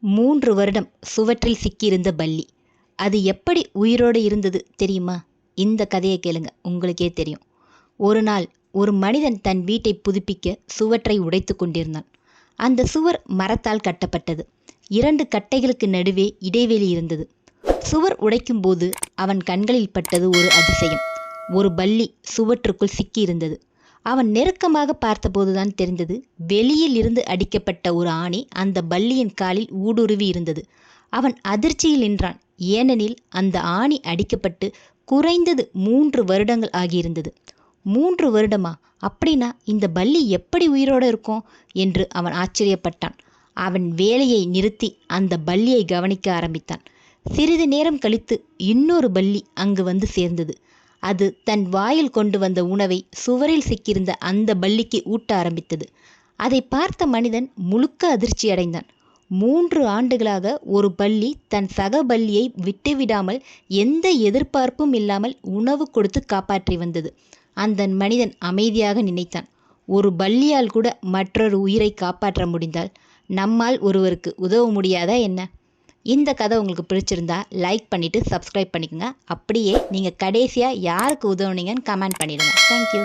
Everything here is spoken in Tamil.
3 வருடம் சுவற்றில் சிக்கியிருந்த பல்லி அது எப்படி உயிரோடு இருந்தது தெரியுமா? இந்த கதையை கேளுங்க, உங்களுக்கே தெரியும். ஒரு நாள் ஒரு மனிதன் தன் வீட்டை புதுப்பிக்க சுவற்றை உடைத்து கொண்டிருந்தான். அந்த சுவர் மரத்தால் கட்டப்பட்டது. 2 கட்டைகளுக்கு நடுவே இடைவெளி இருந்தது. சுவர் உடைக்கும் போது அவன் கண்களில் பட்டது ஒரு அதிசயம். ஒரு பல்லி சுவற்றுக்குள் சிக்கியிருந்தது. அவன் நெருக்கமாக பார்த்தபோதுதான் தெரிந்தது, வெளியில் இருந்து அடிக்கப்பட்ட ஒரு ஆணி அந்த பல்லியின் காலில் ஊடுருவி இருந்தது. அவன் அதிர்ச்சியில் நின்றான். ஏனெனில் அந்த ஆணி அடிக்கப்பட்டு குறைந்தது 3 வருடங்கள் ஆகியிருந்தது. 3 வருடமா? அப்படின்னா இந்த பல்லி எப்படி உயிரோடு இருக்கும் என்று அவன் ஆச்சரியப்பட்டான். அவன் வேலையை நிறுத்தி அந்த பல்லியை கவனிக்க ஆரம்பித்தான். சிறிது நேரம் கழித்து இன்னொரு பல்லி அங்கு வந்து சேர்ந்தது. அது தன் வாயில் கொண்டு வந்த உணவை சுவரில் சிக்கியிருந்த அந்த பல்லிக்கு ஊட்ட ஆரம்பித்தது. அதை பார்த்த மனிதன் முழுக்க அதிர்ச்சி அடைந்தான். 3 ஆண்டுகளாக ஒரு பல்லி தன் சக பல்லியை விட்டுவிடாமல் எந்த எதிர்பார்ப்பும் இல்லாமல் உணவு கொடுத்து காப்பாற்றி வந்தது. அந்த மனிதன் அமைதியாக நினைத்தான், ஒரு பல்லியால் கூட மற்றொரு உயிரை காப்பாற்ற முடிந்தால் நம்மால் ஒருவருக்கு உதவ முடியாதா என்ன? இந்த கதை உங்களுக்கு பிடிச்சிருந்தா லைக் பண்ணிவிட்டு சப்ஸ்கிரைப் பண்ணிக்கோங்க. அப்படியே நீங்கள் கடைசியாக யாருக்கு உதவுனீங்கன்னு கமெண்ட் பண்ணிடுங்க. தேங்க்யூ.